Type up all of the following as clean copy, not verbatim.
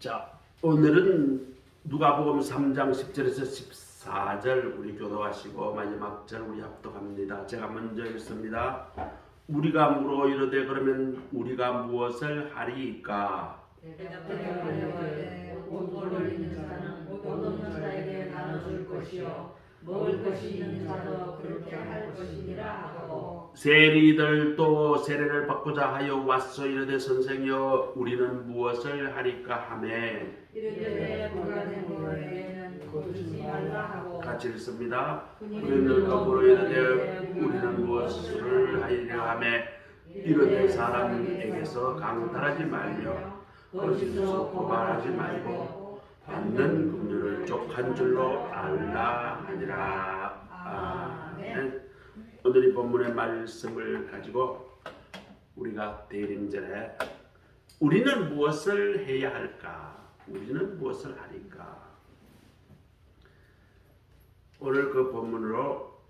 자, 오늘은 누가복음 3장 10절에서 14절 우리 교도하시고 마지막 절 우리 합독합니다. 제가 먼저 읽습니다. 우리가 물어 이르되 그러면 우리가 무엇을 하리이까? 대답하되 옷 벌리는 자는 옷 없는 자에게 나눠줄 것이요 먹을 것이 있는 자도 그렇게 할 것이니라 하고 세리들도 세례를 받고자 하여 왔소. 이르되 선생이여 우리는 무엇을 하리까 하매 이르되 그가 된 거에는 거두지 말라 하고 같이 읽습니다. 우리는 거꾸로 이르되 우리는 무엇을 하리려 하매 이르되 사람에게서 강탈하지 말며 거짓으로 고발하지 말고 받는 긍휼을 족한 줄로 알라 하니라. 아멘. 오늘 이 본문의 말씀을 가지고 우리가 대림절에 우리는 무엇을 해야 할까? 우리는 무엇을 하리까? 오늘 그 본문으로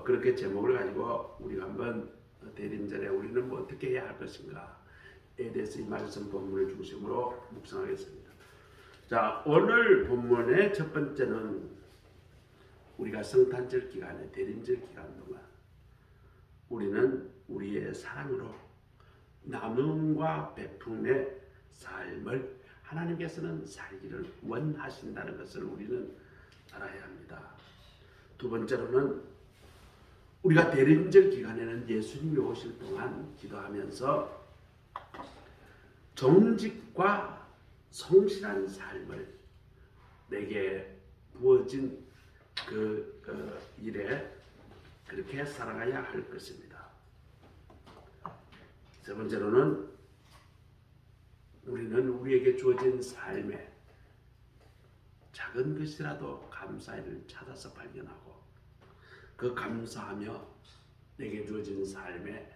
그렇게 제목을 가지고 우리가 한번 대림절에 우리는 뭐 어떻게 해야 할 것인가에 대해서 이 말씀 본문을 중심으로 묵상하겠습니다. 자, 오늘 본문의 첫 번째는 우리가 성탄절 기간에 대림절 기간 동안 우리는 우리의 사랑으로 나눔과 베품의 삶을 하나님께서는 살기를 원하신다는 것을 우리는 알아야 합니다. 두 번째로는 우리가 대림절 기간에는 예수님이 오실 동안 기도하면서 정직과 성실한 삶을 내게 부어진 그 일에 그렇게 살아가야 할 것입니다. 세 번째로는 우리는 우리에게 주어진 삶에 작은 것이라도 감사를 찾아서 발견하고 그 감사하며 내게 주어진 삶에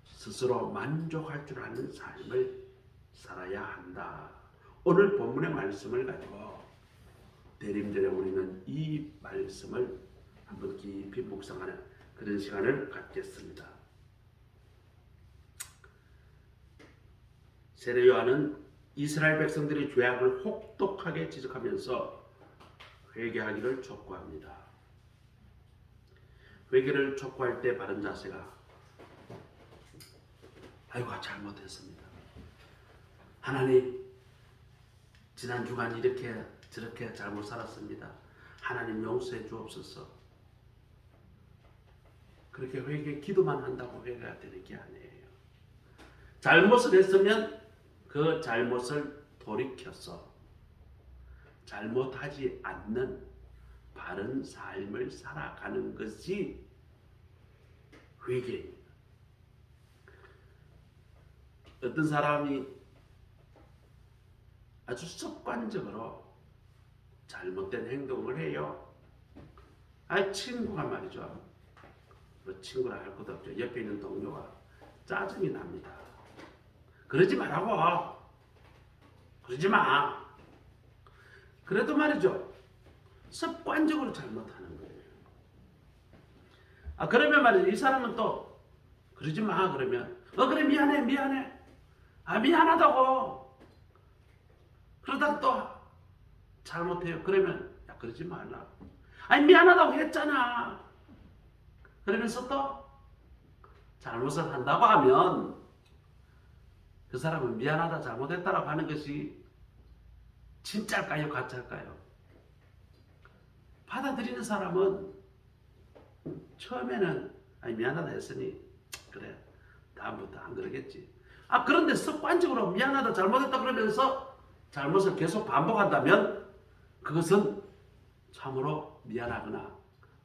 스스로 만족할 줄 아는 삶을 살아야 한다. 오늘 본문의 말씀을 가지고 대림절에 우리는 이 말씀을 한번 깊이 묵상하는 그런 시간을 갖겠습니다. 세례 요한은 이스라엘 백성들의 죄악을 혹독하게 지적하면서 회개하기를 촉구합니다. 회개를 촉구할 때 바른 자세가 아이고 잘못했습니다. 하나님 지난 주간 이렇게 저렇게 잘못 살았습니다. 하나님 용서해 주옵소서. 그렇게 회개 기도만 한다고 회개가 되는 게 아니에요. 잘못을 했으면 그 잘못을 돌이켜서 잘못하지 않는 바른 삶을 살아가는 것이 회개입니다. 어떤 사람이 아주 습관적으로 잘못된 행동을 해요. 친구가 말이죠. 뭐 친구라 할 것도 없죠. 옆에 있는 동료가 짜증이 납니다. 그러지 말라고. 그러지 마. 그래도 말이죠. 습관적으로 잘못하는 거예요. 그러면 말이죠. 이 사람은 또 그러지 마 그러면 그래 미안해. 미안하다고. 그러다가 또 잘못해요. 그러면 야 그러지 말라. 미안하다고 했잖아. 그러면서 또 잘못을 한다고 하면 그 사람은 미안하다 잘못했다라고 하는 것이 진짜일까요? 가짜일까요? 받아들이는 사람은 처음에는 미안하다 했으니 그래 다음부터 안 그러겠지. 그런데 습관적으로 미안하다 잘못했다 그러면서 잘못을 계속 반복한다면 그것은 참으로 미안하거나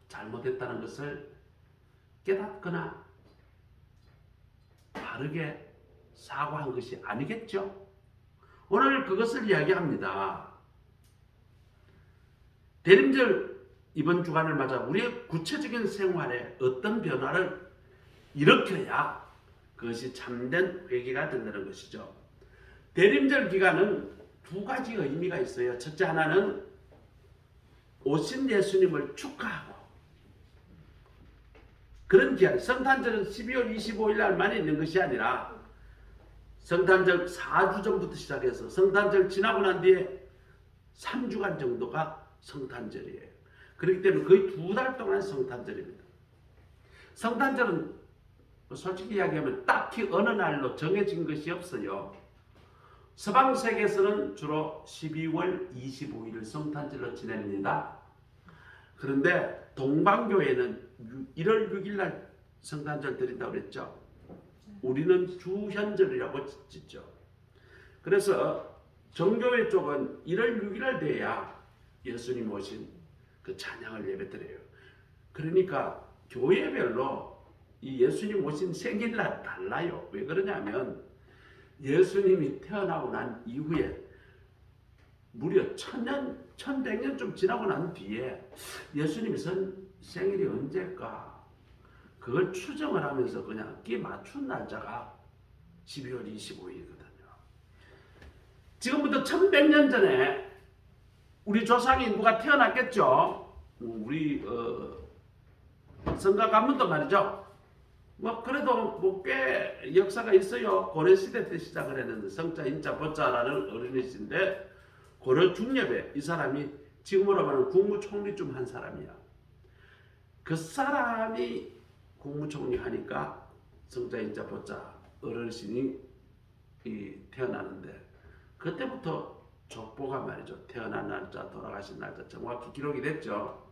잘못했다는 것을 깨닫거나 바르게 사과한 것이 아니겠죠. 오늘 그것을 이야기합니다. 대림절 이번 주간을 맞아 우리의 구체적인 생활에 어떤 변화를 일으켜야 그것이 참된 회개가 된다는 것이죠. 대림절 기간은 두 가지 의미가 있어요. 첫째 하나는 오신 예수님을 축하하고 그런 기한, 성탄절은 12월 25일 날만 있는 것이 아니라 성탄절 4주 전부터 시작해서 성탄절 지나고 난 뒤에 3주간 정도가 성탄절이에요. 그렇기 때문에 거의 2달 동안 성탄절입니다. 성탄절은 솔직히 이야기하면 딱히 어느 날로 정해진 것이 없어요. 서방 세계에서는 주로 12월 25일을 성탄절로 지냅니다. 그런데 동방교회는 1월 6일 날 성탄절 드린다고 그랬죠. 우리는 주현절이라고 짓죠. 그래서 정교회 쪽은 1월 6일 날 돼야 예수님 오신 그 찬양을 예배드려요. 그러니까 교회별로 이 예수님 오신 생일날 달라요. 왜 그러냐면 예수님이 태어나고 난 이후에 무려 1100년 좀 지나고 난 뒤에 예수님이 생일이 언제일까? 그걸 추정을 하면서 그냥 끼 맞춘 날짜가 12월 25일이거든요. 지금부터 1100년 전에 우리 조상이 누가 태어났겠죠? 우리 성가 가문도 말이죠. 뭐 그래도 뭐 꽤 역사가 있어요. 고려시대 때 시작을 했는데 성자, 인자, 보자라는 어른이신데 고려 중엽에 이 사람이 지금으로 말하면 국무총리 중 한 사람이야. 그 사람이 국무총리 하니까 성자, 인자, 보자 어르신이 태어나는데 그때부터 족보가 말이죠. 태어난 날짜, 돌아가신 날짜 정확히 기록이 됐죠.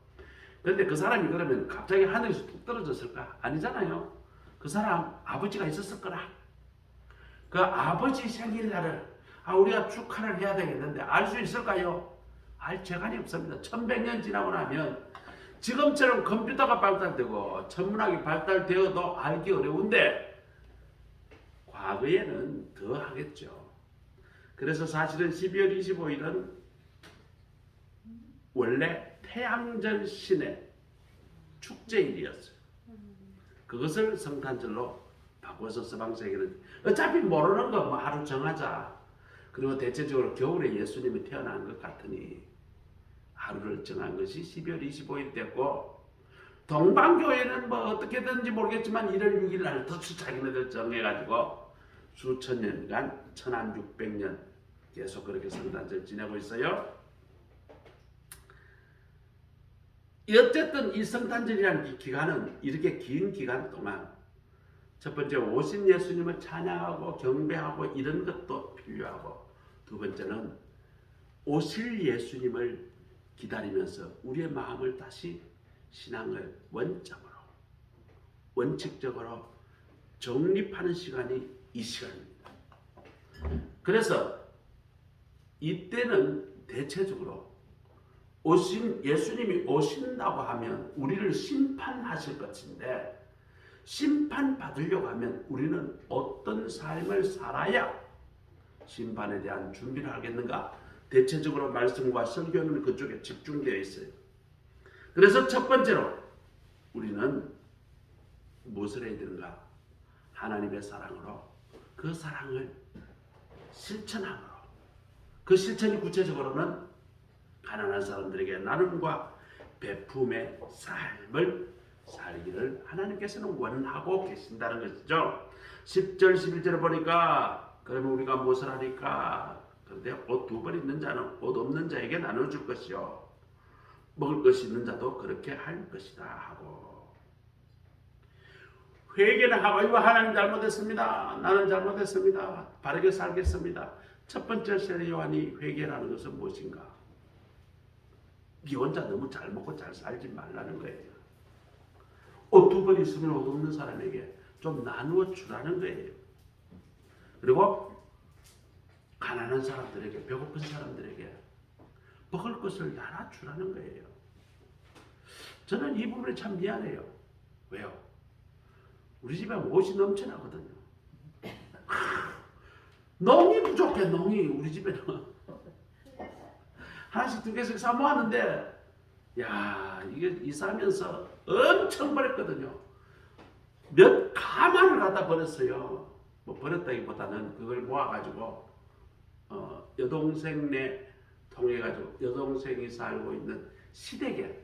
그런데 그 사람이 그러면 갑자기 하늘에서 뚝 떨어졌을까? 아니잖아요. 그 사람 아버지가 있었을 거라. 그 아버지 생일날을 우리가 축하를 해야 되겠는데 알 수 있을까요? 알 재간이 없습니다. 1100년 지나고 나면 지금처럼 컴퓨터가 발달되고 천문학이 발달되어도 알기 어려운데 과거에는 더 하겠죠. 그래서 사실은 12월 25일은 원래 태양절 신의 축제일이었어요. 그것을 성탄절로 바꿔서 서방세계는 어차피 모르는 거 뭐 하루 정하자. 그리고 대체적으로 겨울에 예수님이 태어난 것 같으니 하루를 정한 것이 12월 25일 됐고 동방교회는 뭐 어떻게든지 모르겠지만 1월 6일 날 특수 자기네들 정해가지고 수천 년간 1600년 계속 그렇게 성탄절 지내고 있어요. 어쨌든 이 성탄절이라는 기간은 이렇게 긴 기간 동안 첫 번째 오신 예수님을 찬양하고 경배하고 이런 것도 필요하고 두 번째는 오실 예수님을 기다리면서 우리의 마음을 다시 신앙을 원칙적으로 정립하는 시간이 이 시간입니다. 그래서 이때는 대체적으로 예수님이 오신다고 하면 우리를 심판하실 것인데 심판받으려고 하면 우리는 어떤 삶을 살아야 심판에 대한 준비를 하겠는가? 대체적으로 말씀과 설교는 그쪽에 집중되어 있어요. 그래서 첫 번째로 우리는 무엇을 해야 되는가? 하나님의 사랑으로 그 사랑을 실천함으로 그 실천이 구체적으로는 가난한 사람들에게 나눔과 베품의 삶을 살기를 하나님께서는 원하고 계신다는 것이죠. 10절 11절을 보니까 그러면 우리가 무엇을 하니까? 그런데 옷 2벌 있는 자는 옷 없는 자에게 나눠줄 것이요 먹을 것이 있는 자도 그렇게 할 것이다 하고 회개는 하고 이거 하나님 잘못했습니다. 나는 잘못했습니다. 바르게 살겠습니다. 첫 번째 세례 요한이 회개라는 것은 무엇인가? 네 혼자 너무 잘 먹고 잘 살지 말라는 거예요. 옷 2벌 있으면 옷 없는 사람에게 좀 나누어 주라는 거예요. 그리고 가난한 사람들에게, 배고픈 사람들에게 먹을 것을 나눠 주라는 거예요. 저는 이 부분에 참 미안해요. 왜요? 우리 집에 옷이 넘쳐나거든요. 농이 부족해, 농이. 우리 집에는 하나씩 2개씩 사 모았는데 이게 이사하면서 엄청 버렸거든요. 몇 가마를 갖다 버렸어요. 뭐 버렸다기보다는 그걸 모아가지고 여동생네 통해가지고 여동생이 살고 있는 시댁에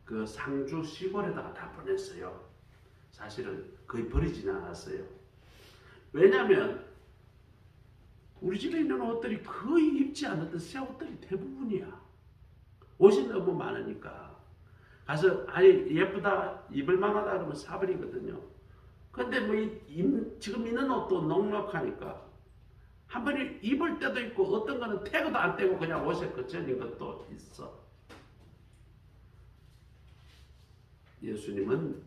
그 상주 시골에다가 다 보냈어요. 사실은 거의 버리지는 않았어요. 왜냐하면 우리 집에 있는 옷들이 거의 입지 않았던 새 옷들이 대부분이야. 옷이 너무 많으니까. 가서 아니 예쁘다 입을 만하다 그러면 사버리거든요. 근데 뭐 지금 있는 옷도 넉넉하니까 한 번에 입을 때도 있고 어떤 거는 태그도 안 떼고 그냥 옷에 그쳐진 것도 있어. 예수님은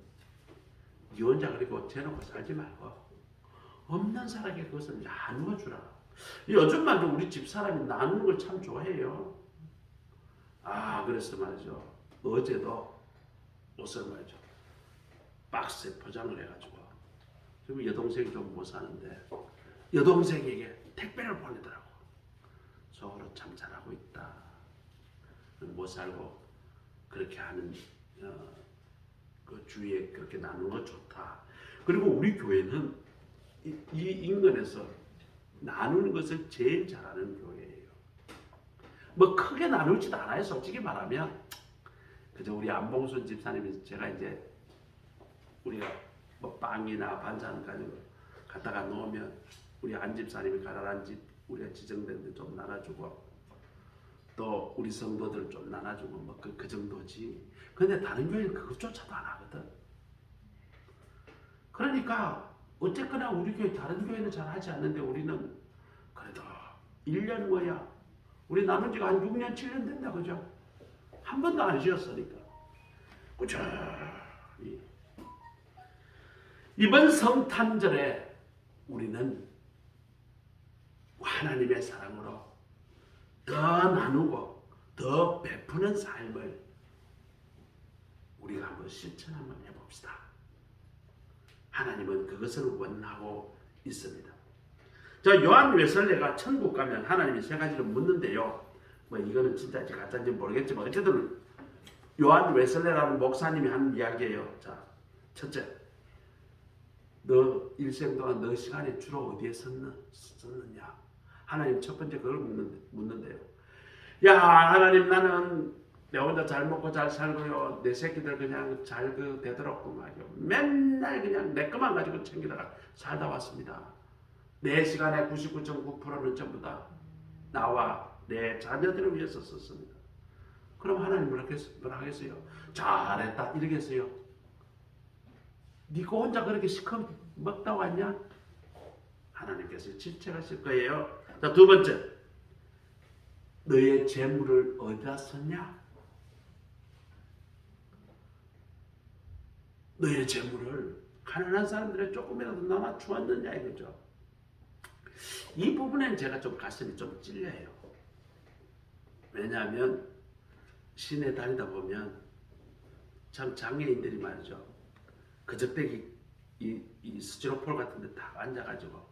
네 혼자 그리고 재놓고 살지 말고 없는 사람에게 그것을 나누어 주라. 요즘 말도 우리 집 사람이 나누는 걸 참 좋아해요. 그래서 말이죠. 어제도 옷을 말이죠. 박스에 포장을 해가지고 지금 여동생이 좀 못 사는데 여동생에게 택배를 보내더라고. 속으로 참 잘하고 있다. 못 살고 그렇게 하는 그 주위에 그렇게 나누는 거 좋다. 그리고 우리 교회는 이 인근에서 나누는 것을 제일 잘하는 교회예요. 뭐 크게 나누지도 않아요. 솔직히 말하면 그저 우리 안봉순 집사님이 제가 이제 우리가 뭐 빵이나 반찬 가지고 갖다가 놓으면 우리 안 집사님이 가라란 집 우리가 지정된 데 좀 나눠주고 또 우리 성도들 좀 나눠주고 뭐 그 정도지. 근데 다른 교회는 그것조차도 안 하거든. 그러니까 어쨌거나 우리 교회 다른 교회는 잘 하지 않는데 우리는 그래도 1년 뭐야 우리 나눈 지가 한 6년 7년 된다 그죠? 한 번도 안 쉬었으니까 꾸준히 이번 성탄절에 우리는 하나님의 사랑으로 더 나누고 더 베푸는 삶을 우리가 한번 실천 한번 해봅시다. 하나님은 그것을 원하고 있습니다. 저 요한 웨슬레가 천국 가면 하나님이 세 가지를 묻는데요. 뭐 이거는 진짜인지 가짜인지 모르겠지만 어쨌든 요한 웨슬레라는 목사님이 하는 이야기예요. 자, 첫째, 너 일생 동안 너 시간에 주로 어디에 썼느냐? 하나님 첫 번째 그걸 묻는데요. 야 하나님 나는 내 혼자 잘 먹고 잘 살고요. 내 새끼들 그냥 잘 되도록 말이요. 맨날 그냥 내 것만 가지고 챙기다가 살다 왔습니다. 내 시간의 99.9%는 전부 다 나와 내 자녀들을 위해서 썼습니다. 그럼 하나님 뭐라 하겠어요? 잘했다 이러겠어요? 니가 혼자 그렇게 시커 먹다 왔냐? 하나님께서 질책하실 거예요. 자, 두 번째, 너의 재물을 어디다 썼냐? 너의 재물을 가난한 사람들의 조금이라도 나눠 주었느냐 이거죠. 이 부분에는 제가 좀 가슴이 좀 찔려요. 왜냐하면 시내 다니다 보면 참 장애인들이 말이죠. 그저때기 이 스티로폴 같은 데 다 앉아가지고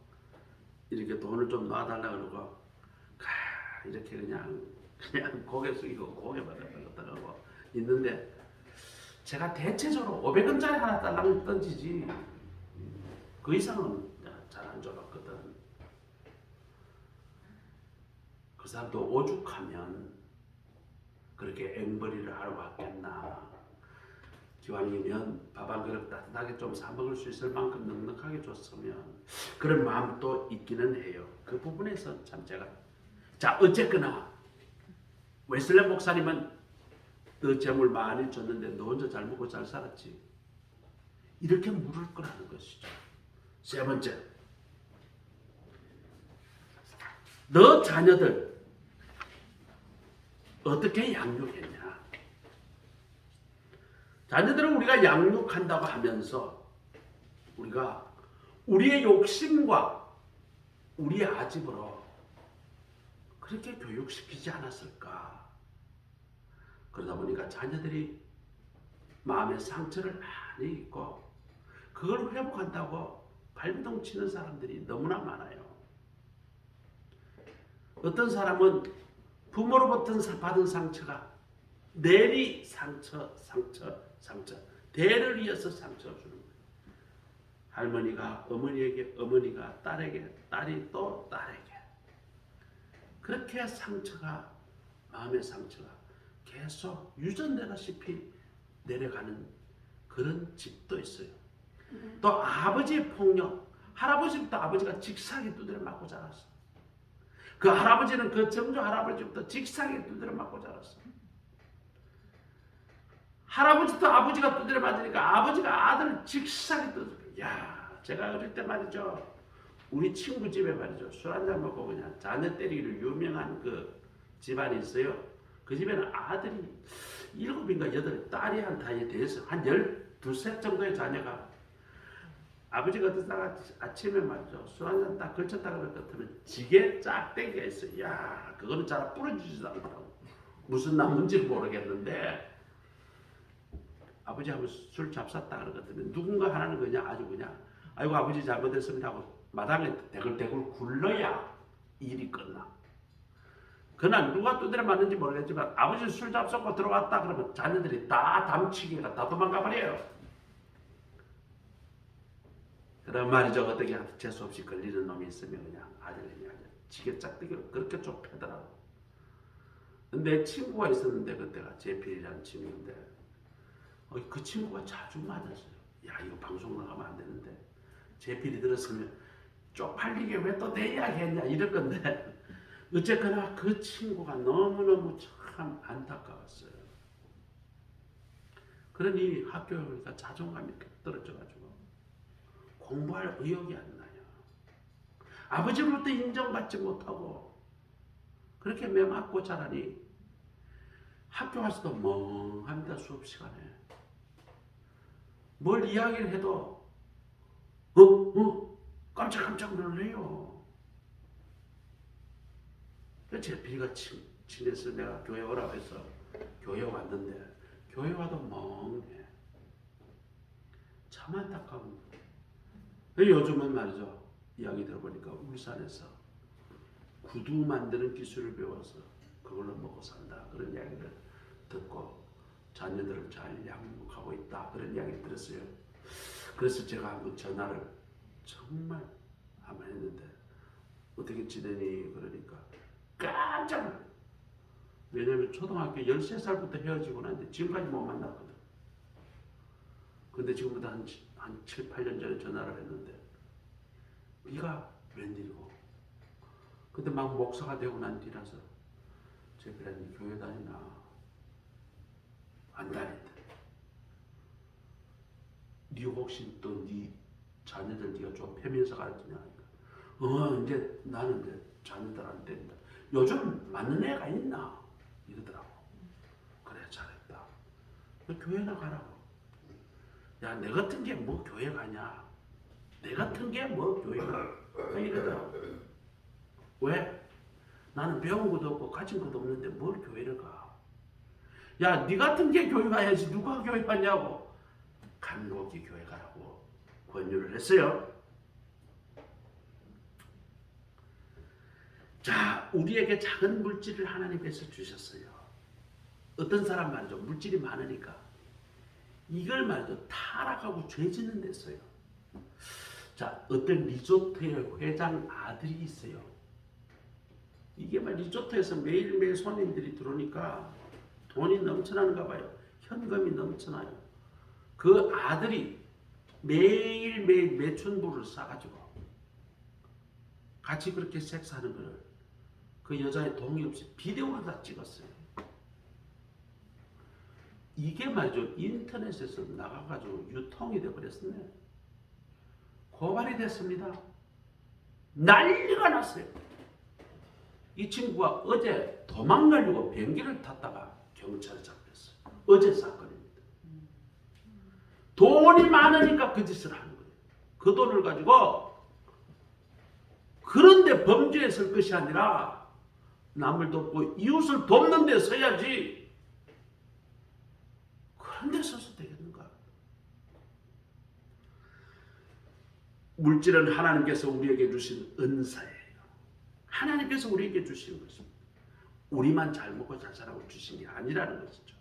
이렇게 돈을 좀 놔달라 그러고 이렇게 그냥 고개 숙이고 고개 받아가고 있는데 제가 대체적으로 500원짜리 하나 달라고 던지지 그 이상은 잘 안 줘봤거든. 그 사람도 오죽하면 그렇게 앵벌이를 하러 왔겠나. 기왕이면 밥 한 그릇 따뜻하게 좀 사 먹을 수 있을 만큼 넉넉하게 줬으면 그런 마음도 있기는 해요. 그 부분에서 참 제가 자 어쨌거나 웨슬레 목사님은 너 재물 많이 줬는데 너 혼자 잘 먹고 잘 살았지. 이렇게 물을 거라는 것이죠. 세 번째, 너 자녀들 어떻게 양육했냐. 자녀들은 우리가 양육한다고 하면서 우리가 우리의 욕심과 우리의 아집으로 그렇게 교육시키지 않았을까. 그러다 보니까 자녀들이 마음의 상처를 많이 입고 그걸 회복한다고 발버둥 치는 사람들이 너무나 많아요. 어떤 사람은 부모로부터 받은 상처가 내리 상처 대를 이어서 상처 주는 거예요. 할머니가 어머니에게, 어머니가 딸에게, 딸이 또 딸에게 그렇게 상처가 마음의 상처가 계속 유전되다시피 내려가는 그런 집도 있어요. 또 아버지의 폭력, 할아버지부터 아버지가 직사하게 두드려 맞고 자랐어. 그 할아버지는 그 정조 할아버지부터 직사하게 두드려 맞고 자랐어. 할아버지도 아버지가 두드려 맞으니까 아버지가 아들을 직사하게 두드려. 야, 제가 어릴 때 말이죠. 우리 친구 집에 말이죠. 술 한잔 먹고 그냥 자녀 때리기로 유명한 그 집안이 있어요. 그 집에는 아들이 7인가 8, 딸이 한 다에 대해서 한 12셋 정도의 자녀가 아버지가 어디다가 아침에 말이죠. 술 한잔 딱 걸쳤다 그럴 것 같으면 지게 짝대기가 있어요. 야, 그거는 잘 부러지지도 않더라고. 무슨 나무인지 모르겠는데 아버지 하면 술 잡쌌다 그럴 것 같으면 누군가 하나는 그냥 아주 그냥 아이고 아버지 잘못했습니다 하고 마당에 대굴대굴 굴러야 일이 끝나. 그날 누가 두드려 맞는지 모르겠지만 아버지 술 잡수고 들어왔다 그러면 자녀들이 다 담치기가 다 도망가 버려요. 그런 말이죠. 어떻게 재수 없이 걸리는 놈이 있으면 그냥 아들이 그냥 지게짝대기로 그렇게 좁혀더라고. 내 친구가 있었는데 그때가 제필이라는 친구인데 그 친구가 자주 맞았어요. 야 이거 방송 나가면 안 되는데 제필이 들었으면 쪽팔리게 왜 또 내 이야기 했냐 이럴 건데 어쨌거나 그 친구가 너무너무 참 안타까웠어요. 그러니 학교에 오니까 자존감이 떨어져가지고 공부할 의욕이 안 나요. 아버지로부터 인정받지 못하고 그렇게 매맞고 자라니 학교 가서도 멍합니다. 수업 시간에 뭘 이야기를 해도 깜짝깜짝 놀래요. 제필이가 친해서 내가 교회 오라고 해서 교회 왔는데 교회 와도 멍해. 참 안타까운 거예요. 요즘은 말이죠. 이야기 들어보니까 울산에서 구두 만드는 기술을 배워서 그걸로 먹고 산다. 그런 이야기를 듣고 자녀들을 잘 양육하고 있다. 그런 이야기를 들었어요. 그래서 제가 한번 전화를 정말 한번 했는데 어떻게 지내니? 그러니까 깜짝 놀라요. 왜냐면 초등학교 13살부터 헤어지고 났는데 지금까지 못 만났거든. 근데 지금부터 한 7, 8년 전에 전화를 했는데 네가 웬일이고 근데 막 목사가 되고 난 뒤라서 제필아님 교회 다니나? 안 다닌대. 네 혹시 또 네 자녀들 네가 좀 패면서 가르치냐? 이제 나는 이제 자녀들한테 요즘 맞는 애가 있나? 이러더라고. 그래 잘했다. 교회나 가라고. 야 내 같은 게 뭐 교회 가냐? 내 같은 게 뭐 교회 가? 이러더라고. 왜? 나는 배운 것도 없고 가진 것도 없는데 뭘 교회를 가? 야 네 같은 게 교회 가야지 누가 교회 가냐고. 간곡히 교회 가라고 권유를 했어요. 자, 우리에게 작은 물질을 하나님께서 주셨어요. 어떤 사람 말이죠. 물질이 많으니까 이걸 말이죠. 타락하고 죄 짓는 데 써요. 자, 어떤 리조트의 회장 아들이 있어요. 이게 막 리조트에서 매일매일 손님들이 들어오니까 돈이 넘쳐나는가 봐요. 현금이 넘쳐나요. 그 아들이 매일매일 매춘부를 싸가지고 같이 그렇게 섹스하는 거를 그 여자의 동의 없이 비디오를 다 찍었어요. 이게 말이죠. 인터넷에서 나가가지고 유통이 돼버렸네. 고발이 됐습니다. 난리가 났어요. 이 친구가 어제 도망가려고 비행기를 탔다가 경찰에 잡혔어요. 어제 사건입니다. 돈이 많으니까 그 짓을 하는 거예요. 그 돈을 가지고 그런데 범죄에 설 것이 아니라 남을 돕고 이웃을 돕는 데 서야지. 그런 데 서서 되겠는가? 물질은 하나님께서 우리에게 주신 은사예요. 하나님께서 우리에게 주신 것입니다. 우리만 잘 먹고 잘 살라고 주신 게 아니라는 것이죠.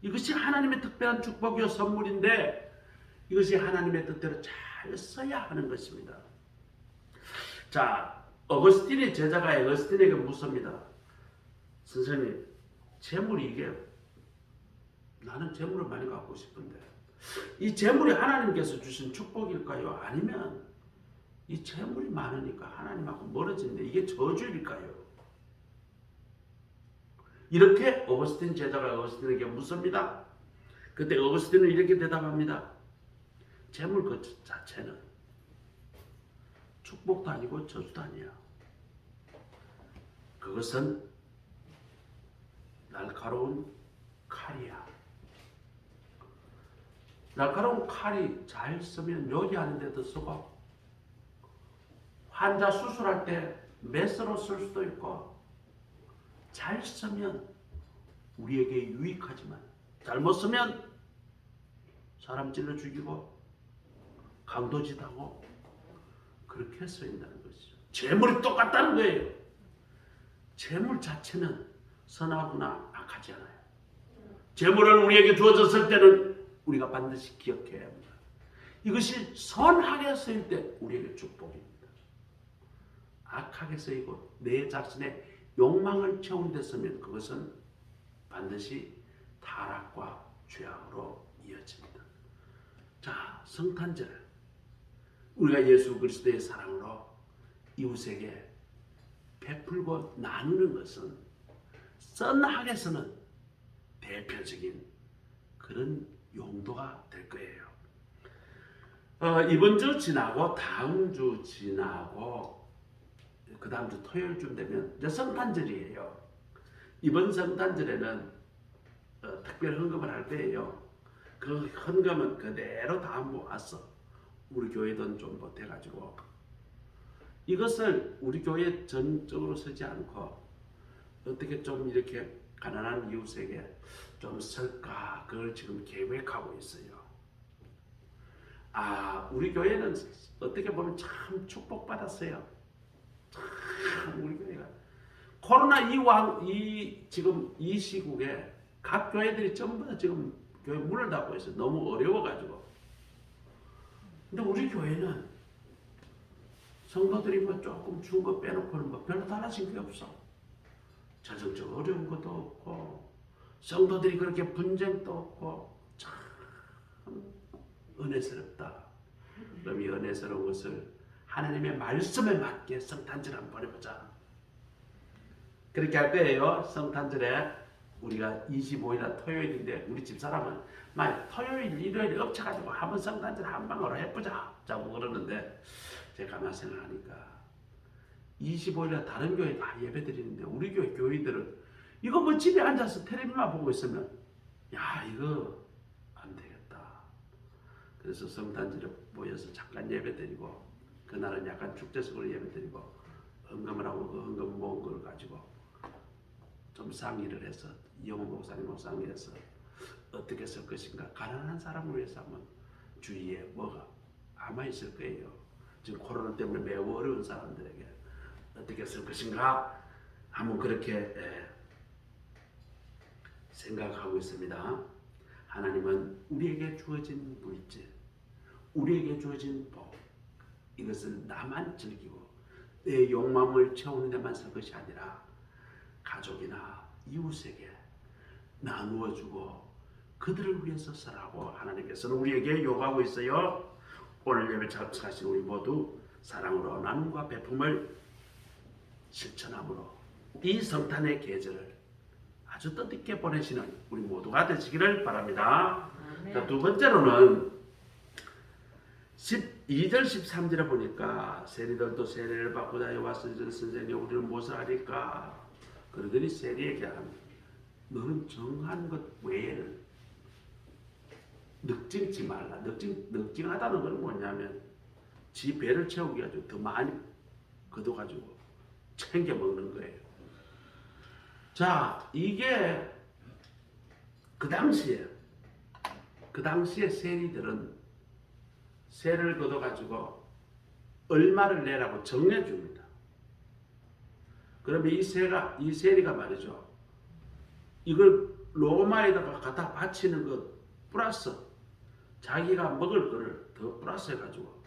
이것이 하나님의 특별한 축복이요 선물인데 이것이 하나님의 뜻대로 잘 써야 하는 것입니다. 자, 어거스틴의 제자가 어거스틴에게 묻습니다. 선생님, 재물이 이게 나는 재물을 많이 갖고 싶은데 이 재물이 하나님께서 주신 축복일까요? 아니면 이 재물이 많으니까 하나님하고 멀어지는데 이게 저주일까요? 이렇게 어거스틴 제자가 어거스틴에게 묻습니다. 그때 어거스틴은 이렇게 대답합니다. 재물 그 자체는 축복도 아니고 저주도 아니야. 그것은 날카로운 칼이야. 날카로운 칼이 잘 쓰면 요리하는 데도 쓰고, 환자 수술할 때 메스로 쓸 수도 있고, 잘 쓰면 우리에게 유익하지만 잘못 쓰면 사람 찔러 죽이고 강도짓하고 그렇게 쓰인다는 것이죠. 재물이 똑같다는 거예요. 재물 자체는 선하거나 악하지 않아요. 재물을 우리에게 주어졌을 때는 우리가 반드시 기억해야 합니다. 이것이 선하게 쓰일 때 우리에게 축복입니다. 악하게 쓰이고 내 자신의 욕망을 채우는 데 쓰면 그것은 반드시 타락과 죄악으로 이어집니다. 자, 성탄절 우리가 예수 그리스도의 사랑으로 이웃에게 베풀고 나누는 것은 선하게 쓰는 대표적인 그런 용도가 될 거예요. 이번 주 지나고 다음 주 지나고 그 다음 주 토요일쯤 되면 이제 성탄절이에요. 이번 성탄절에는 특별 헌금을 할 거예요. 그 헌금은 그대로 다 모았어. 우리 교회 돈 좀 보태가지고 이것을 우리 교회 전적으로 쓰지 않고 어떻게 좀 이렇게 가난한 이웃에게 좀 쓸까, 그걸 지금 계획하고 있어요. 우리 교회는 어떻게 보면 참 축복받았어요. 참 우리 교회가 코로나 지금 이 시국에 각 교회들이 전부 다 지금 교회 문을 닫고 있어요. 너무 어려워가지고. 근데 우리 교회는 성도들이 뭐 조금 준 거 빼놓고는 뭐 별로 달라진 게 없어. 재정적 어려운 것도 없고, 성도들이 그렇게 분쟁도 없고, 참 은혜스럽다. 그럼 이 은혜스러운 것을 하나님의 말씀에 맞게 성탄절 한번 보내보자. 그렇게 할 거예요. 성탄절에 우리가 25일 토요일인데 우리 집사람은 막 토요일, 일요일 엎쳐가지고 한번 성탄절 한 방으로 해보자 자고 그러는데 제가 가만 생각하니까 25일에 다른 교회 다 예배 드리는데 우리 교회 교인들은 이거 뭐 집에 앉아서 텔레비만 보고 있으면 야 이거 안 되겠다. 그래서 성탄절에 모여서 잠깐 예배 드리고 그날은 약간 축제식으로 예배 드리고 헌금을 하고 그 헌금 모은 걸 가지고 좀 상의를 해서 이영호 목사님하고 상의해서 어떻게 쓸 것인가. 가난한 사람을 위해서 한번 주위에 뭐가 아마 있을 거예요. 지금 코로나 때문에 매우 어려운 사람들에게 어떻게 쓸 것인가 한번 그렇게 생각하고 있습니다. 하나님은 우리에게 주어진 물질, 우리에게 주어진 복, 이것을 나만 즐기고 내 욕망을 채우는 데만 쓸 것이 아니라 가족이나 이웃에게 나누어 주고 그들을 위해서 쓰라고 하나님께서는 우리에게 요구하고 있어요. 오늘 예배 참석하신 우리 모두 사랑으로 나눔과 베품을 실천함으로 이 성탄의 계절을 아주 뜻있게 보내시는 우리 모두가 되시기를 바랍니다. 자, 두 번째로는 12절 13절에 보니까 세리들도 세례를 받고 다녀와서 선생님 우리는 무엇을 하리까? 그러더니 세리에게 합니다. 너는 정한 것 외에는 늑증치 말라. 늑증하다는 건 뭐냐면 지 배를 채우기 가지고 더 많이 걷어가지고 챙겨 먹는 거예요. 자, 이게 그 당시에 세리들은 세를 걷어가지고 얼마를 내라고 정해줍니다. 그러면 이 세리가 말이죠. 이걸 로마에다가 갖다 바치는 것 플러스 자기가 먹을 거를 더 플러스 해가지고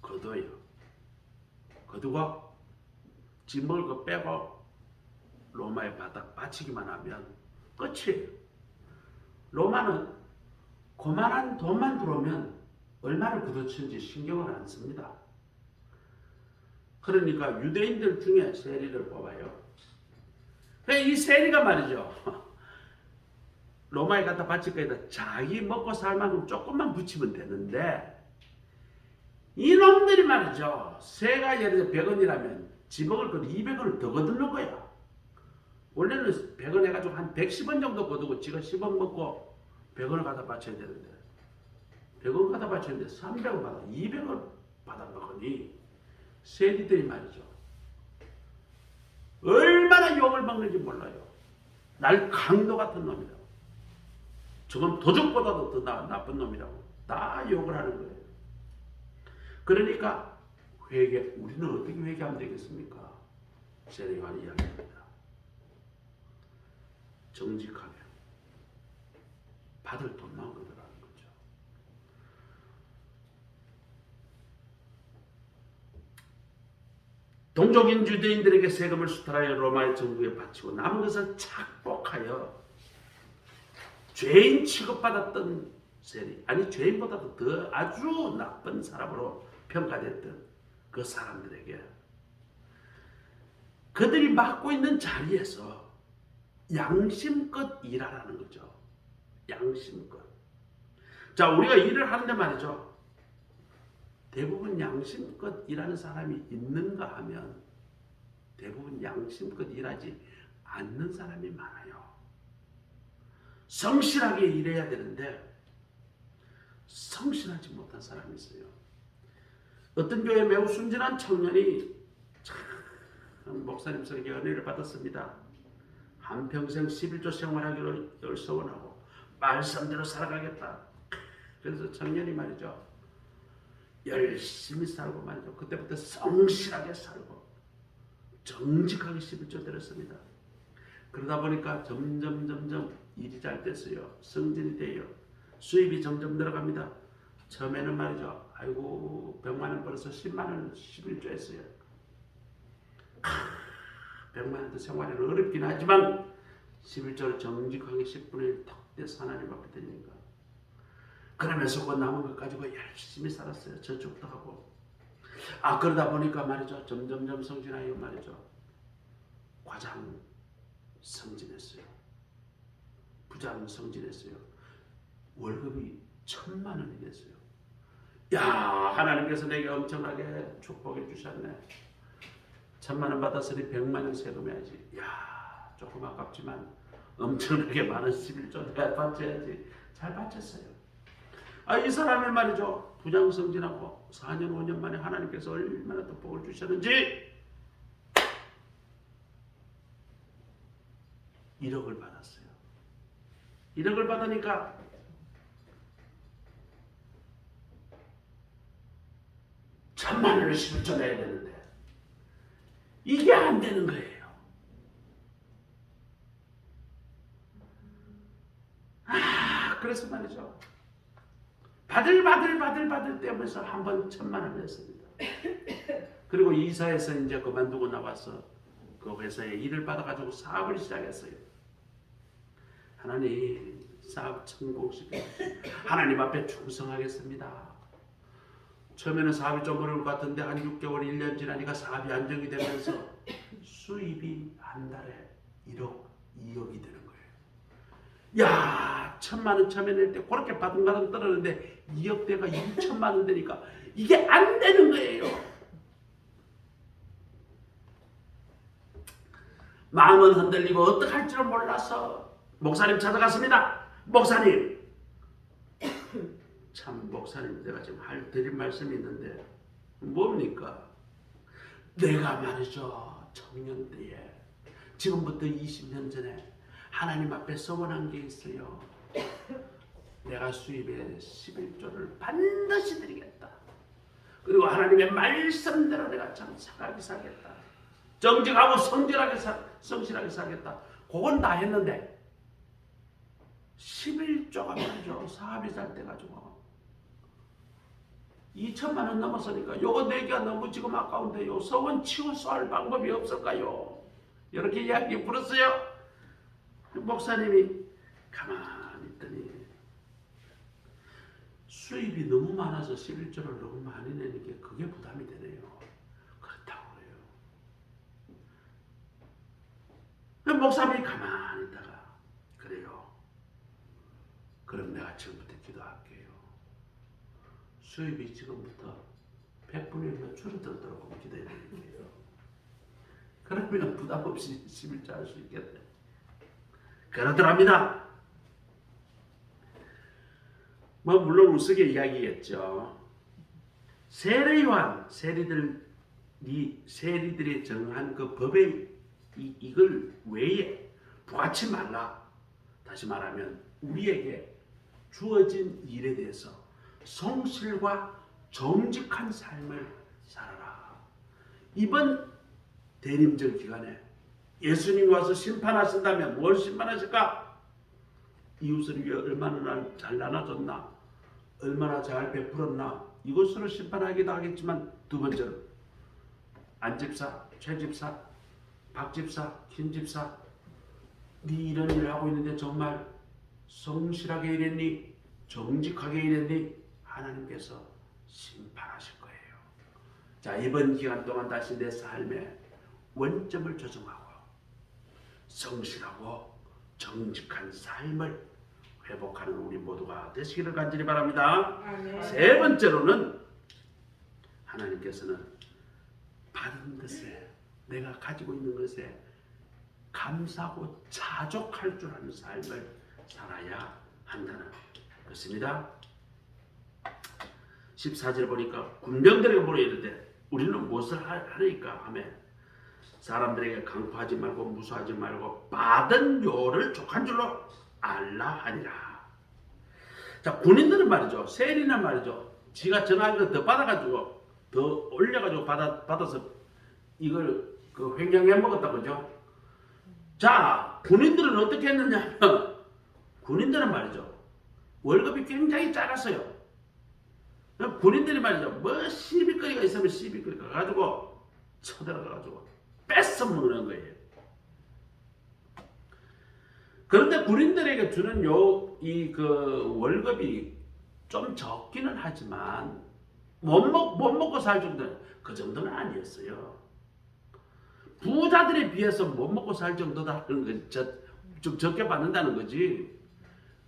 거둬요. 거두고 지 먹을 거 빼고 로마에 바치기만 하면 끝이에요. 로마는 그만한 돈만 들어오면 얼마를 거둬치는지 신경을 안 씁니다. 그러니까 유대인들 중에 세리를 뽑아요. 이 세리가 말이죠. 로마에 갖다 바칠 거에다 자기 먹고 살 만큼 조금만 붙이면 되는데 이놈들이 말이죠. 새가 예를 들어 100원이라면 지 먹을 걸 200원을 더 거두는 거야. 원래는 100원 해가지고 한 110원 정도 거두고 지가 10원 먹고 100원을 갖다 바쳐야 되는데 100원 갖다 바쳤는데 300원 받아 200원 받아 먹으니 세리들이 말이죠. 얼마나 욕을 먹는지 몰라요. 날 강도 같은 놈이라고. 저건 도적보다도 더 나쁜 놈이라고. 다 욕을 하는 거예요. 그러니까 우리는 어떻게 회개하면 되겠습니까? 세례요한이 이야기합니다. 정직하게 받을 돈만 거두라는 거죠. 동족인 유대인들에게 세금을 수탈하여 로마의 정부에 바치고 남은 것을 착복하여 죄인 취급받았던 세리, 아니 죄인보다도 더 아주 나쁜 사람으로 평가됐던 그 사람들에게 그들이 맡고 있는 자리에서 양심껏 일하라는 거죠. 양심껏. 자, 우리가 일을 하는데 말이죠. 대부분 양심껏 일하는 사람이 있는가 하면 대부분 양심껏 일하지 않는 사람이 많아요. 성실하게 일해야 되는데 성실하지 못한 사람이 있어요. 어떤 교회 매우 순진한 청년이 참 목사님 설교에 은혜를 받았습니다. 한평생 11조 생활하기로 서원하고 말씀대로 살아가겠다. 그래서 청년이 말이죠. 열심히 살고 말이죠. 그때부터 성실하게 살고 정직하게 11조 드렸습니다. 그러다 보니까 점점 일이 잘 됐어요. 승진이 돼요. 수입이 점점 늘어갑니다. 처음에는 말이죠. 아이고 100만 원 벌어서 10만 원 11조 했어요. 100만 원도 생활이 어렵긴 하지만 11조를 정직하게 10분의 1 턱 떼서 하나님 앞에 드리니까 그러면서 그 남은 것 가지고 열심히 살았어요. 저축도 하고. 그러다 보니까 말이죠. 점점 성진하여 말이죠. 과장 성진했어요. 부장 성진했어요. 월급이 1,000만 원이 됐어요. 야, 하나님께서 내게 엄청나게 축복해 주셨네. 1,000만 원 받았으니 100만 원 세금해야지. 야, 조금 아깝지만 엄청나게 많은 11조 내가 바쳐야지. 잘 바쳤어요. 이 사람이 말이죠. 부장 성진하고 4년 5년 만에 하나님께서 얼마나 더 복을 주셨는지 1억을 받았어요. 1억을 받으니까 천만 원을 11조 내야 되는데 이게 안 되는 거예요. 그래서 말이죠. 받을 때면서 한번 1,000만 원 냈습니다. 그리고 이사해서 이제 그만두고 나와서 그 회사에 일을 받아가지고 사업을 시작했어요. 하나님 사업 성공시켜 하나님 앞에 충성하겠습니다. 처음에는 사업이 좀 어려울 것 같은데 한 6개월 1년 지나니까 사업이 안정이 되면서 수입이 한 달에 1억 2억이 되는 거예요. 야, 1,000만 원 처음에 낼 때 그렇게 바둥바둥 떨었는데 2억대가 2천만 원 되니까 이게 안 되는 거예요. 마음은 흔들리고 어떻게 할 줄을 몰라서 목사님 찾아갔습니다. 목사님, 참 목사님 내가 지금 드릴 말씀이 있는데 뭡니까? 내가 말이죠. 청년 때에 지금부터 20년 전에 하나님 앞에 서원한 게 있어요. 내가 수입의 11조를 반드시 드리겠다. 그리고 하나님의 말씀대로 내가 참 착하게 살겠다. 정직하고 성실하게 살겠다. 그건 다 했는데 11조가 말이죠. 사업이 잘 돼가지고 2천만 원 넘었으니까 요거 내기가 너무 지금 아까운데요. 서원 치고 쏠 방법이 없을까요? 이렇게 이야기 불었어요. 목사님이 가만히 있더니 수입이 너무 많아서 11조를 너무 많이 내는 게 그게 부담이 되네요. 그렇다고 그래요. 그러면 목사님이 가만히 있다가 그래요. 그럼 내가 지금부터 기도할게요. 수입이 지금부터 100분의 1로 줄어들도록 기도해드릴게요. 그러면 부담 없이 11조 할 수 있겠네. 그러더랍니다. 뭐 물론 우스개 이야기겠죠. 세례요한 세리들이 정한 그 법의 이걸 외에 부하치 말라. 다시 말하면 우리에게 주어진 일에 대해서 성실과 정직한 삶을 살아라. 이번 대림절 기간에 예수님이 와서 심판하신다면 뭘 심판하실까? 이웃을 위해 얼마나 잘 나눠줬나, 얼마나 잘 베풀었나, 이것으로 심판하기도 하겠지만, 두 번째로 안집사, 최집사, 박집사, 김집사, 네 이런 일을 하고 있는데 정말 성실하게 일했니? 정직하게 일했니? 하나님께서 심판하실 거예요. 자, 이번 기간 동안 다시 내 삶에 원점을 조정하고 성실하고 정직한 삶을 회복하는 우리 모두가 되시기를 간절히 바랍니다. 아멘. 세 번째로는 하나님께서는 받은 것에, 내가 가지고 있는 것에 감사하고 자족할 줄 아는 삶을 살아야 한다는 것입니다. 14절 보니까 군병들에게 물어 이르되 우리는 무엇을 하리까 하며 사람들에게 강포하지 말고 무수하지 말고 받은 요를 족한 줄로 알라 하니라. 자, 군인들은 말이죠, 세리는 말이죠, 지가 정한 거 더 받아가지고 더 올려가지고 받아서 이걸 그 횡령해 먹었다, 그죠? 자, 군인들은 어떻게 했느냐 하면 군인들은 말이죠, 월급이 굉장히 작았어요. 군인들이 말이죠, 뭐 시비거리가 있으면 시비거리가 가지고 쳐들어가가지고 뺏어 먹는 거예요. 그런데 군인들에게 주는 그 월급이 좀 적기는 하지만 못 먹고 살 정도는, 그 정도는 아니었어요. 부자들에 비해서 못 먹고 살 정도다는 건 좀 적게 받는다는 거지.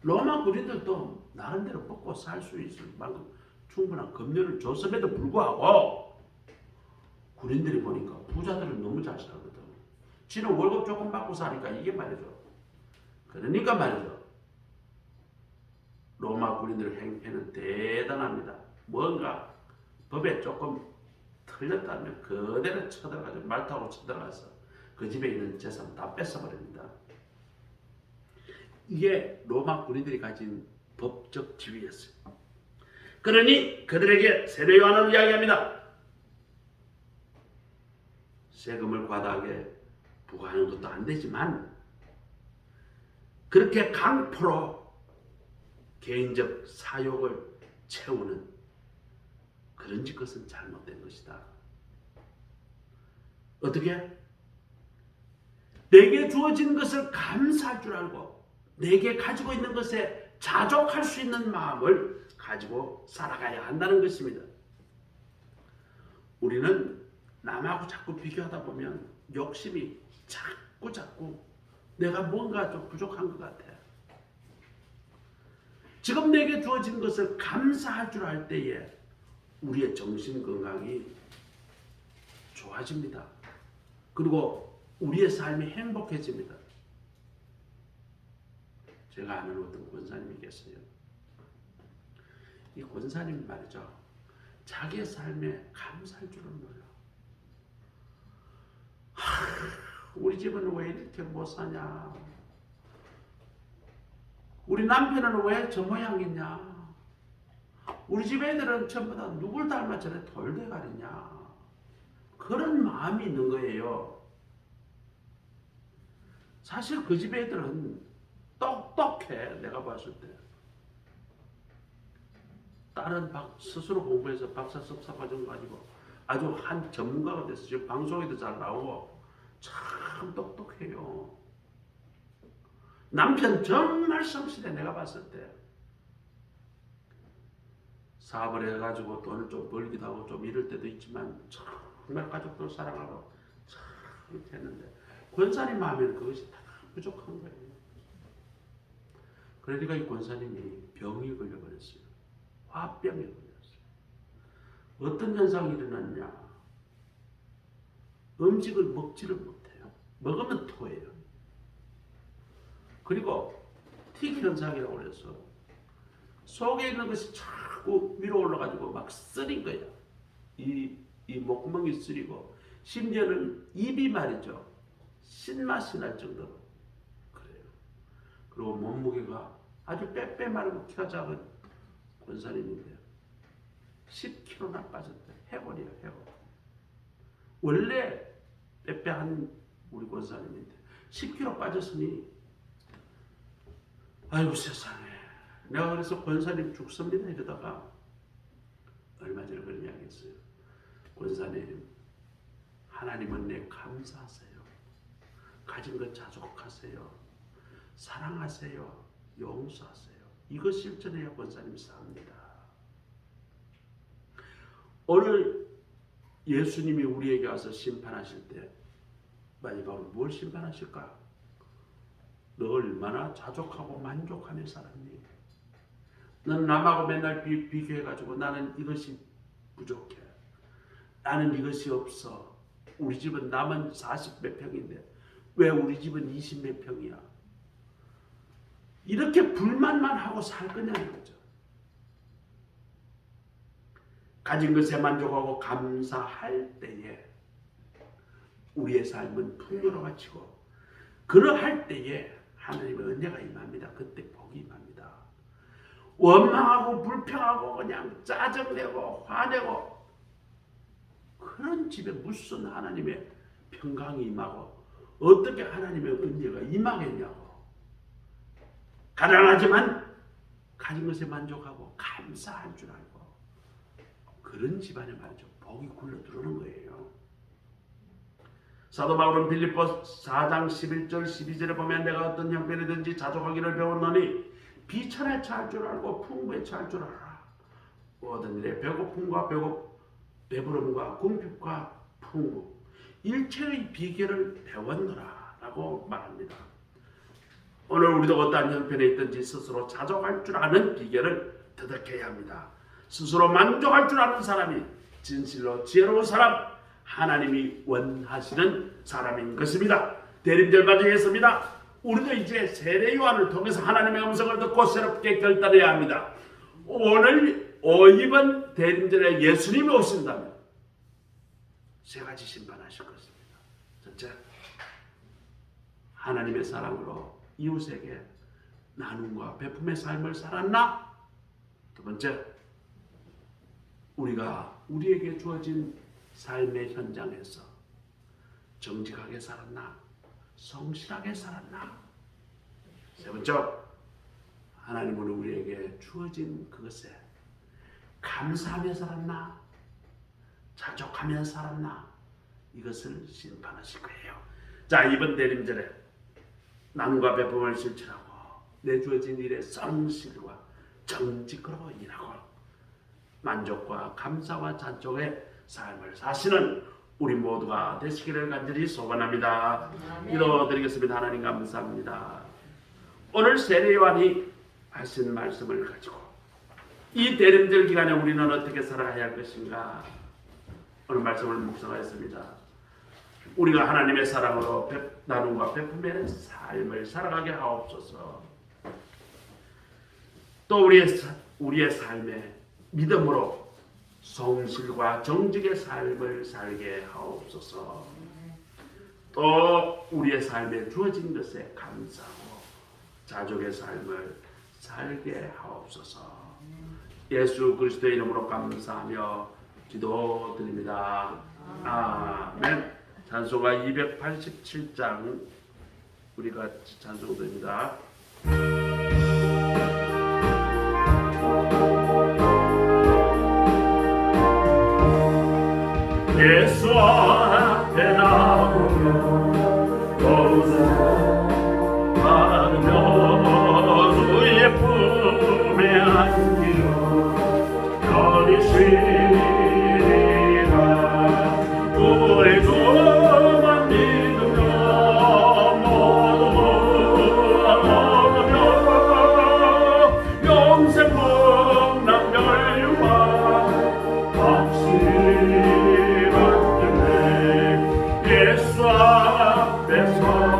로마 군인들도 나름대로 먹고 살 수 있을 만큼 충분한 급료를 줬음에도 불구하고 군인들이 보니까 부자들은 너무 잘 살거든. 지는 월급 조금 받고 사니까 이게 말이죠. 그러니까 말이죠, 로마 군인들의 행패는 대단합니다. 뭔가 법에 조금 틀렸다면 그대로 쳐들어가서 말 타고 쳐들어가서 그 집에 있는 재산 다 뺏어버립니다. 이게 로마 군인들이 가진 법적 지위였어요. 그러니 그들에게 세례 요한은 이야기합니다. 세금을 과다하게 부과하는 것도 안 되지만 그렇게 강포로 개인적 사욕을 채우는 그런 것은 잘못된 것이다. 어떻게? 내게 주어진 것을 감사할 줄 알고 내게 가지고 있는 것에 자족할 수 있는 마음을 가지고 살아가야 한다는 것입니다. 우리는 남하고 자꾸 비교하다 보면 욕심이 자꾸 내가 뭔가 좀 부족한 것 같아. 지금 내게 주어진 것을 감사할 줄 알 때에 우리의 정신 건강이 좋아집니다. 그리고 우리의 삶이 행복해집니다. 제가 아는 어떤 권사님이 계세요. 이 권사님 말이죠, 자기의 삶에 감사할 줄은 몰라. 우리 집은 왜 이렇게 못 사냐? 우리 남편은 왜 저 모양이냐? 우리 집 애들은 전부 다 누굴 닮아 저래 돌대가리냐? 그런 마음이 있는 거예요. 사실 그 집 애들은 똑똑해. 내가 봤을 때. 딸은 스스로 공부해서 박사 석사 과정 가지고 아주 한 전문가가 됐어. 지금 방송에도 잘 나오고 참 똑똑해요. 남편 정말 성실해. 내가 봤을 때. 사업을 해가지고 돈을 좀 벌기도 하고 좀 이럴 때도 있지만 정말 가족들 사랑하고 참 이렇게 했는데 권사님 마음에는 그것이 다 부족한 거예요. 그러니까 이 권사님이 병이 걸려버렸어요. 화병에 걸렸어요. 어떤 현상이 일어났냐? 음식을 먹지를 못해요. 먹으면 토해요. 그리고 틱 현상이라고 그래서 속에 있는 것이 자꾸 위로 올라가지고 막 쓰린 거야. 이 목구멍이 쓰리고 심지어는 입이 말이죠. 신맛이 날 정도로 그래요. 그리고 몸무게가 아주 빼빼 마르고 키가 작은 권사님인데 10kg나 빠졌대. 해골이야, 해골. 원래 빼빼한 우리 권사님인데 10kg 빠졌으니 아이고 세상에. 내가 그래서 권사님 죽습니다 이러다가 얼마 전에 그런 이야기 했어요. 권사님, 하나님은 내 감사하세요. 가진 것 자족하세요. 사랑하세요. 용서하세요. 이거 실천해야 권사님 삽니다. 오늘 예수님이 우리에게 와서 심판하실 때 마지막으로 뭘 심판하실까? 너 얼마나 자족하고 만족하며 살았니? 넌 남하고 맨날 비교해가지고 나는 이것이 부족해. 나는 이것이 없어. 우리 집은 남은 40몇 평인데 왜 우리 집은 20몇 평이야? 이렇게 불만만 하고 살 거냐는 거죠. 가진 것에 만족하고 감사할 때에 우리의 삶은 풍요로워지고 그러할 때에 하나님의 은혜가 임합니다. 그때 복이 임합니다. 원망하고 불평하고 그냥 짜증내고 화내고 그런 집에 무슨 하나님의 평강이 임하고 어떻게 하나님의 은혜가 임하겠냐고. 가난하지만 가진 것에 만족하고 감사할 줄 알고 그런 집안에 말이죠. 복이 굴러 들어오는 거예요. 사도 바울은 빌립보 4장 11절 12절에 보면 내가 어떤 형편이든지 자족하기를 배웠노니 비천에 처할 줄 알고 풍부에 처할 줄 알아. 모든 일에 배고픔과 배부름과 궁핍과 풍부 일체의 비결을 배웠노라 라고 말합니다. 오늘 우리도 어떠한 형편에 있든지 스스로 자족할 줄 아는 비결을 터득해야 합니다. 스스로 만족할 줄 아는 사람이 진실로 지혜로운 사람, 하나님이 원하시는 사람인 것입니다. 대림절 맞이했습니다. 우리도 이제 세례 요한을 통해서 하나님의 음성을 듣고 새롭게 결단해야 합니다. 오늘 이번 대림절에 예수님이 오신다면 세 가지 심판하실 것입니다. 첫째, 하나님의 사랑으로 이웃에게 나눔과 베품의 삶을 살았나? 두 번째, 우리가 우리에게 주어진 삶의 현장에서 정직하게 살았나? 성실하게 살았나? 세 번째, 하나님은 우리에게 주어진 그것에 감사하며 살았나? 자족하며 살았나? 이것을 심판하실 거예요. 자, 이번 대림절에 나눔과 베품을 실천하고 내 주어진 일에 성실과 정직으로 일하고 만족과 감사와 자족의 삶을 사시는 우리 모두가 되시기를 간절히 소원합니다. 기도드리겠습니다. 하나님 감사합니다. 오늘 세례 요한이 하신 말씀을 가지고 이 대림절 기간에 우리는 어떻게 살아가야 할 것인가? 오늘 말씀을 묵상하였습니다. 우리가 하나님의 사랑으로 나눔과 베품의 삶을 살아가게 하옵소서. 또 우리의 삶에 믿음으로 성실과 정직의 삶을 살게 하옵소서. 또 우리의 삶에 주어진 것에 감사하고 자족의 삶을 살게 하옵소서. 예수 그리스도의 이름으로 감사하며 기도드립니다. 아멘. 찬송가 287장 우리가 찬송드립니다. 예수 앞에 나오며 거룩을 받으며 주의 품에 안기로 거리시리라. 우리 주만 믿으며 예수 앞에서